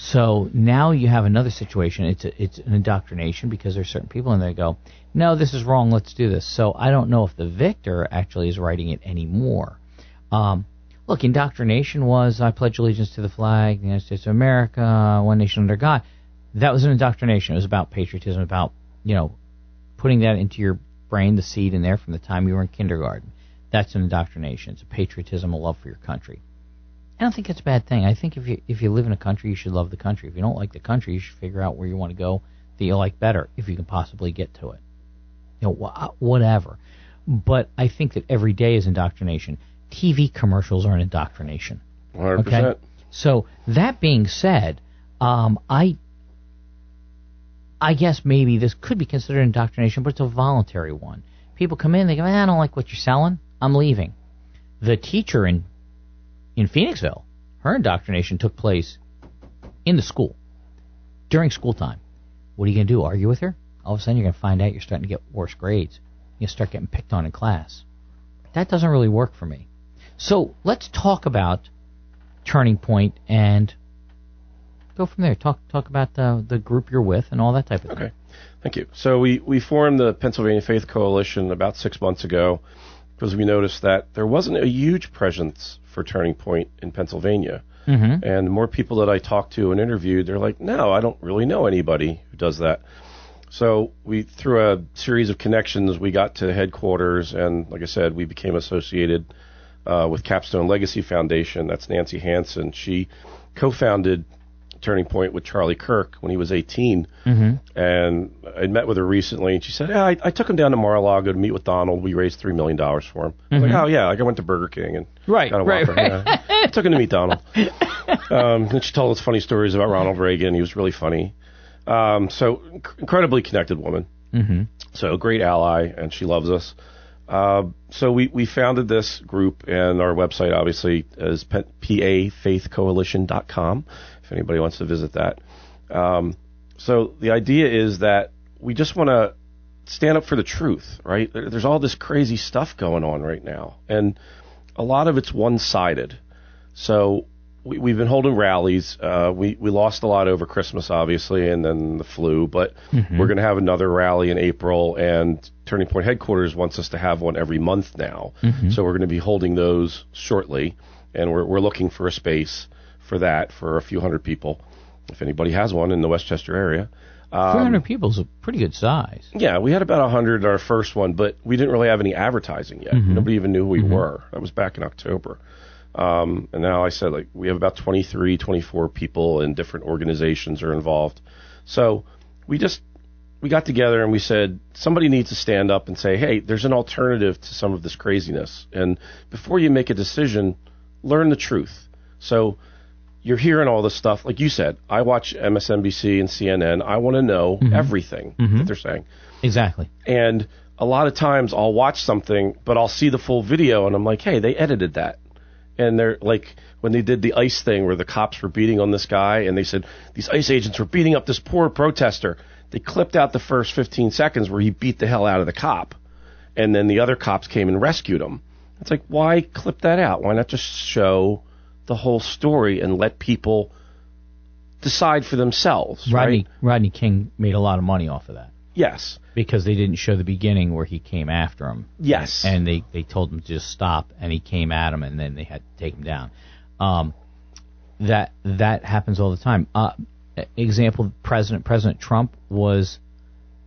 So now you have another situation. It's an indoctrination, because there's certain people and they go, no, this is wrong, let's do this. So I don't know if the victor actually is writing it anymore. Look, indoctrination was, I pledge allegiance to the flag, the United States of America, one nation under God. That was an indoctrination. It was about patriotism, about, putting that into your brain, the seed in there from the time you were in kindergarten. That's an indoctrination. It's a patriotism, a love for your country. I don't think that's a bad thing. I think if you live in a country, you should love the country. If you don't like the country, you should figure out where you want to go that you like better, if you can possibly get to it. Whatever. But I think that every day is indoctrination. TV commercials are an indoctrination. 100%. Okay? So that being said, I guess maybe this could be considered indoctrination, but it's a voluntary one. People come in, they go, I don't like what you're selling, I'm leaving. The teacher in Phoenixville, her indoctrination took place in the school, during school time. What are you going to do, argue with her? All of a sudden you're going to find out you're starting to get worse grades. You start getting picked on in class. That doesn't really work for me. So let's talk about Turning Point and go from there. Talk about the group you're with and all that type of thing. Okay, thank you. So we formed the Pennsylvania Faith Coalition about 6 months ago, because we noticed that there wasn't a huge presence for Turning Point in Pennsylvania. Mm-hmm. And the more people that I talked to and interviewed, they're like, no, I don't really know anybody who does that. So through a series of connections, we got to headquarters, and like I said, we became associated with Capstone Legacy Foundation. That's Nancy Hansen. She co-founded Turning Point with Charlie Kirk when he was 18. Mm-hmm. And I met with her recently, and she said, I took him down to Mar-a-Lago to meet with Donald. We raised $3 million for him. Mm-hmm. I was like, oh, yeah, I went to Burger King and got a Whopper. Yeah. I took him to meet Donald. And she told us funny stories about Ronald Reagan. He was really funny. So incredibly connected woman. Mm-hmm. So great ally, and she loves us. So we founded this group, and our website obviously is pafaithcoalition.com if anybody wants to visit that. So the idea is that we just want to stand up for the truth, right? There's all this crazy stuff going on right now, and a lot of it's one-sided. So we've been holding rallies. We lost a lot over Christmas, obviously, and then the flu, but we're going to have another rally in April, and Turning Point headquarters wants us to have one every month now. Mm-hmm. So we're going to be holding those shortly, and we're looking for a space for that for a few hundred people, if anybody has one in the Westchester area. 300 people is a pretty good size. Yeah, we had about 100 at our first one, but we didn't really have any advertising yet. Nobody even knew who we were. That was back in October. And now I said, like, we have about 23, 24 people in different organizations are involved. So we got together and we said, somebody needs to stand up and say, hey, there's an alternative to some of this craziness. And before you make a decision, learn the truth. So you're hearing all this stuff. Like you said, I watch MSNBC and CNN. I want to know everything that they're saying. Exactly. And a lot of times I'll watch something, but I'll see the full video and I'm like, hey, they edited that. And they're like, when they did the ICE thing where the cops were beating on this guy and they said these ICE agents were beating up this poor protester. They clipped out the first 15 seconds where he beat the hell out of the cop. And then the other cops came and rescued him. It's like, why clip that out? Why not just show the whole story and let people decide for themselves, right? Rodney King made a lot of money off of that. Yes. Because they didn't show the beginning where he came after him. Yes. And they told him to just stop, and he came at him, and then they had to take him down. That happens all the time. Example, President Trump was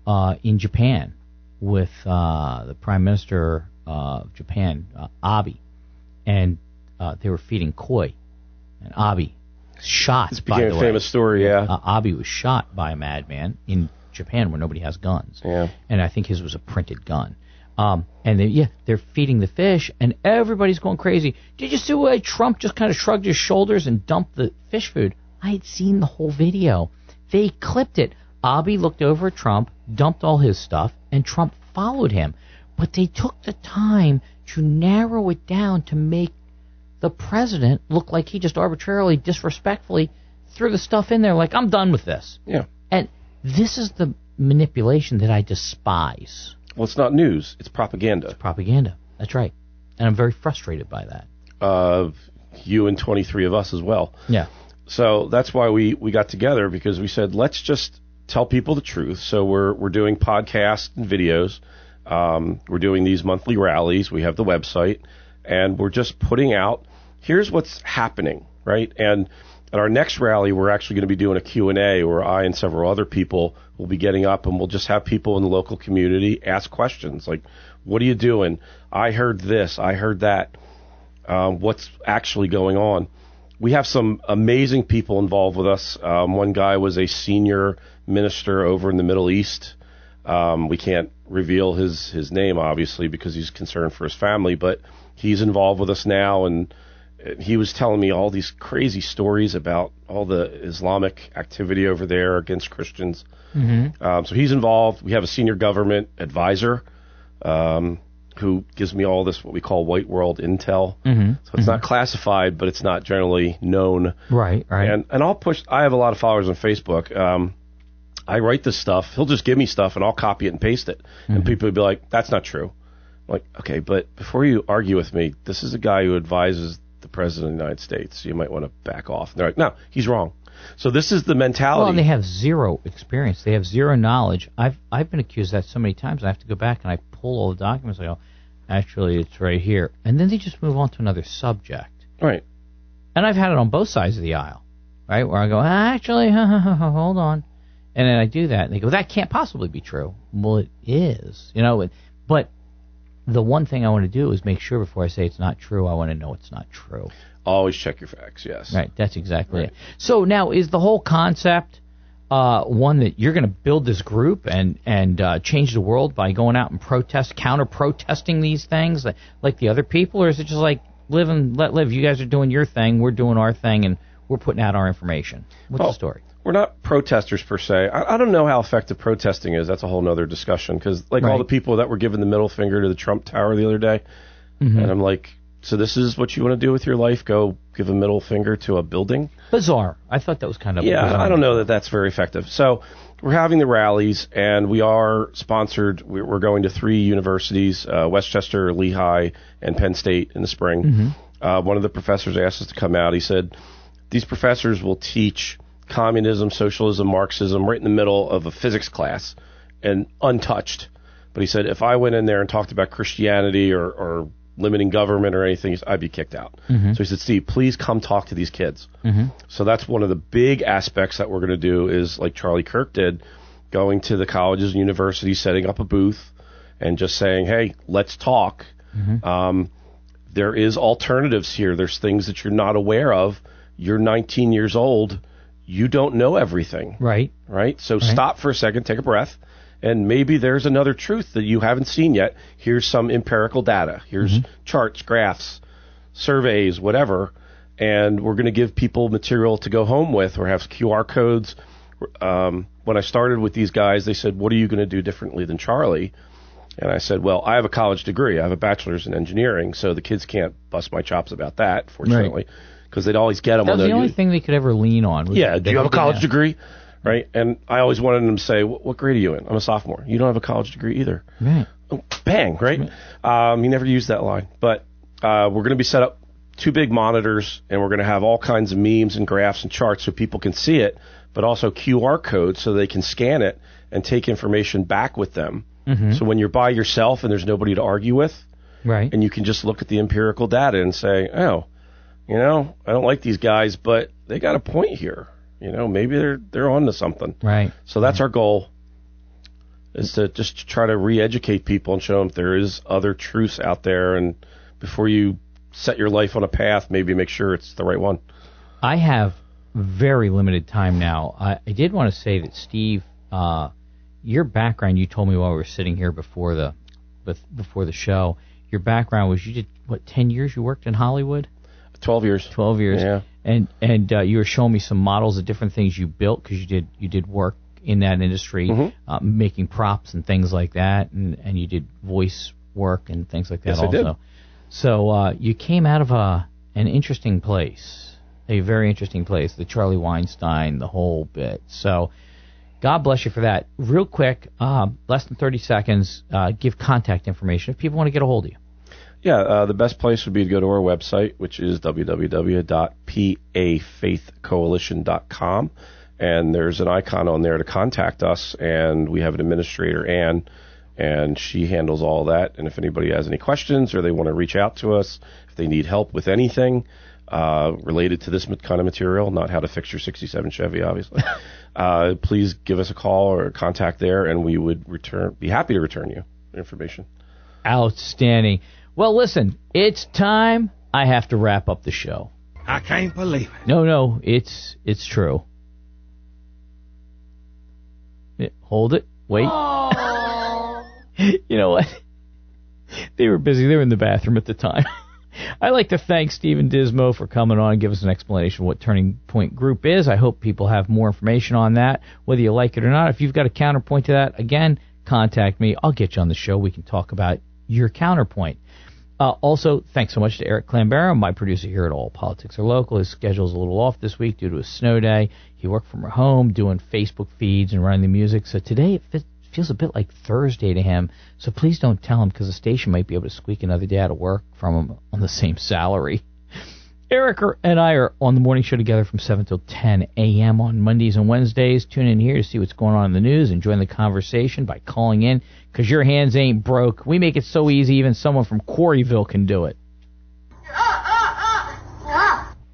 in Japan with the Prime Minister of Japan, Abe, and they were feeding koi, and Abe shot. This became a famous story, yeah. Abe was shot by a madman in Japan where nobody has guns. Yeah. And I think his was a printed gun. And they're feeding the fish, and everybody's going crazy. Did you see the way Trump just kind of shrugged his shoulders and dumped the fish food? I had seen the whole video. They clipped it. Abe looked over at Trump, dumped all his stuff, and Trump followed him. But they took the time to narrow it down to make the president look like he just arbitrarily, disrespectfully threw the stuff in there like, I'm done with this. Yeah. And this is the manipulation that I despise. Well, it's not news. It's propaganda. It's propaganda. That's right. And I'm very frustrated by that. You and 23 of us as well. Yeah. So that's why we got together, because we said, let's just tell people the truth. So we're doing podcasts and videos. We're doing these monthly rallies. We have the website. And we're just putting out, here's what's happening, right? And at our next rally, we're actually going to be doing a Q&A where I and several other people will be getting up, and we'll just have people in the local community ask questions like, what are you doing? I heard this. I heard that. What's actually going on? We have some amazing people involved with us. One guy was a senior minister over in the Middle East. We can't reveal his name, obviously, because he's concerned for his family, but he's involved with us now, and he was telling me all these crazy stories about all the Islamic activity over there against Christians. So he's involved. We have a senior government advisor who gives me all this, what we call white world intel. So it's not classified, but it's not generally known. Right. And I'll push. I have a lot of followers on Facebook. I write this stuff. He'll just give me stuff, and I'll copy it and paste it. And people will be like, that's not true. I'm like, okay, but before you argue with me, this is a guy who advises the President of the United States. You might want to back off. And they're like, no, he's wrong. So this is the mentality. Well, and they have zero experience. They have zero knowledge. I've been accused of that so many times. I have to go back and I pull all the documents. I go, actually, it's right here. And then they just move on to another subject. Right. And I've had it on both sides of the aisle, right, where I go, actually, hold on. And then I do that, and they go, that can't possibly be true. Well, it is, but the one thing I want to do is make sure before I say it's not true, I want to know it's not true. Always check your facts, yes. Right, that's exactly it. So now, is the whole concept one that you're going to build this group and change the world by going out and counter-protesting these things like the other people, or is it just like live and let live? You guys are doing your thing, we're doing our thing, and we're putting out our information. What's the story? We're not protesters per se. I don't know how effective protesting is. That's a whole other discussion, because all the people that were giving the middle finger to the Trump Tower the other day, and I'm like, so this is what you want to do with your life? Go give a middle finger to a building? Bizarre. I thought that was kind of bizarre. I don't know that that's very effective. So we're having the rallies, and we are sponsored. We're going to 3 universities, Westchester, Lehigh, and Penn State in the spring. One of the professors asked us to come out. He said, these professors will teach communism, socialism, Marxism right in the middle of a physics class and untouched. But he said, if I went in there and talked about Christianity or limiting government or anything, I'd be kicked out. So he said, Steve, please come talk to these kids. So that's one of the big aspects that we're going to do is, like Charlie Kirk did, going to the colleges and universities, setting up a booth, and just saying, hey, let's talk. There is alternatives here. There's things that you're not aware of. You're 19 years old. You don't know everything. Right. So stop for a second, take a breath, and maybe there's another truth that you haven't seen yet. Here's some empirical data. Here's charts, graphs, surveys, whatever, and we're going to give people material to go home with or have QR codes. When I started with these guys, they said, what are you going to do differently than Charlie? And I said, well, I have a college degree. I have a bachelor's in engineering, so the kids can't bust my chops about that, fortunately, because they'd always get them. That was the only thing they could ever lean on. Do you have a college degree? Right? And I always wanted them to say, what grade are you in? I'm a sophomore. You don't have a college degree either. Right. Oh, bang, right? You never used that line. But we're going to be set up 2 big monitors, and we're going to have all kinds of memes and graphs and charts so people can see it, but also QR codes so they can scan it and take information back with them. So when you're by yourself and there's nobody to argue with, right, and you can just look at the empirical data and say, oh, I don't like these guys, but they got a point here. Maybe they're on to something. Right. So that's our goal, is to just try to re-educate people and show them there is other truths out there. And before you set your life on a path, maybe make sure it's the right one. I have very limited time now. I did want to say that, Steve, your background, you told me while we were sitting here before the show, your background was you did, 10 years you worked in Hollywood? 12 years. 12 years. Yeah. And you were showing me some models of different things you built, because you did work in that industry, making props and things like that, and you did voice work and things like that yes, also. I did. So you came out of an interesting place, a very interesting place, the Charlie Weinstein, the whole bit. So God bless you for that. Real quick, less than 30 seconds, give contact information if people want to get a hold of you. Yeah, the best place would be to go to our website, which is www.pafaithcoalition.com, and there's an icon on there to contact us, and we have an administrator, Ann, and she handles all that. And if anybody has any questions or they want to reach out to us, if they need help with anything related to this kind of material, not how to fix your 67 Chevy, obviously, please give us a call or contact there, and we would be happy to return you information. Outstanding. Well, listen, it's time. I have to wrap up the show. I can't believe it. No, it's true. Hold it. Wait. You know what? They were busy. They were in the bathroom at the time. I'd like to thank Stephen Dismo for coming on and give us an explanation of what Turning Point Group is. I hope people have more information on that, whether you like it or not. If you've got a counterpoint to that, again, contact me. I'll get you on the show. We can talk about your counterpoint. Also, thanks so much to Eric Clambera, my producer here at All Politics Are Local. His schedule's a little off this week due to a snow day. He worked from home doing Facebook feeds and running the music. So today it feels a bit like Thursday to him. So please don't tell him, because the station might be able to squeak another day out of work from him on the same salary. Eric and I are on the morning show together from 7 till 10 a.m. on Mondays and Wednesdays. Tune in here to see what's going on in the news and join the conversation by calling in, because your hands ain't broke. We make it so easy, even someone from Quarryville can do it.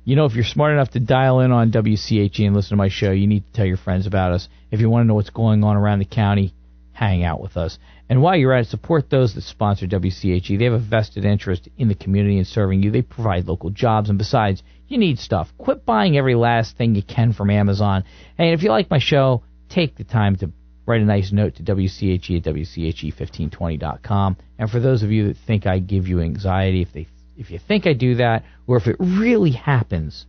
You know, if you're smart enough to dial in on WCHE and listen to my show, you need to tell your friends about us. If you want to know what's going on around the county, hang out with us. And while you're at it, support those that sponsor WCHE. They have a vested interest in the community and serving you. They provide local jobs, and besides, you need stuff. Quit buying every last thing you can from Amazon. And if you like my show, take the time to write a nice note to WCHE at WCHE1520.com. And for those of you that think I give you anxiety, if you think I do that, or if it really happens,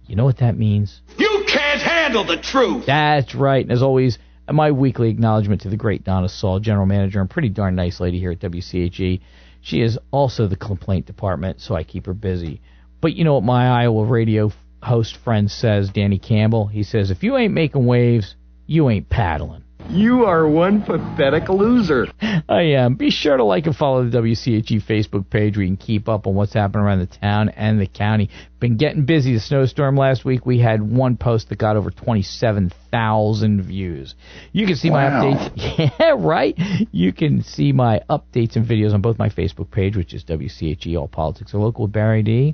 you know what that means? You can't handle the truth! That's right. And as always, my weekly acknowledgement to the great Donna Saul, general manager and pretty darn nice lady here at WCHE. She is also the complaint department, so I keep her busy. But you know what my Iowa radio host friend says, Danny Campbell? He says, if you ain't making waves, you ain't paddling. You are one pathetic loser. I am. Be sure to like and follow the WCHE Facebook page where you can keep up on what's happening around the town and the county. Been getting busy. The snowstorm last week, we had one post that got over 27,000 views. You can see my updates. Yeah, right? You can see my updates and videos on both my Facebook page, which is WCHE All Politics Are Local with Barry D.,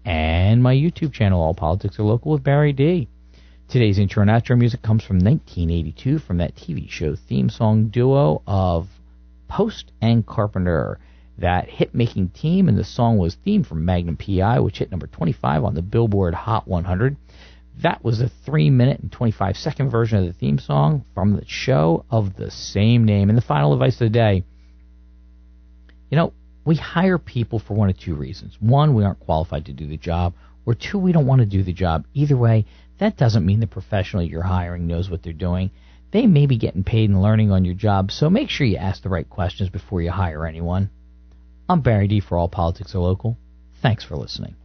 and my YouTube channel, All Politics Are Local with Barry D. Today's intro and outro music comes from 1982 from that TV show theme song duo of Post and Carpenter, that hit-making team, and the song was themed from Magnum P.I., which hit number 25 on the Billboard Hot 100. That was a 3-minute and 25-second version of the theme song from the show of the same name. And the final advice of the day, we hire people for one of two reasons. One, we aren't qualified to do the job, or two, we don't want to do the job. Either way, that doesn't mean the professional you're hiring knows what they're doing. They may be getting paid and learning on your job, so make sure you ask the right questions before you hire anyone. I'm Barry D. for All Politics Are Local. Thanks for listening.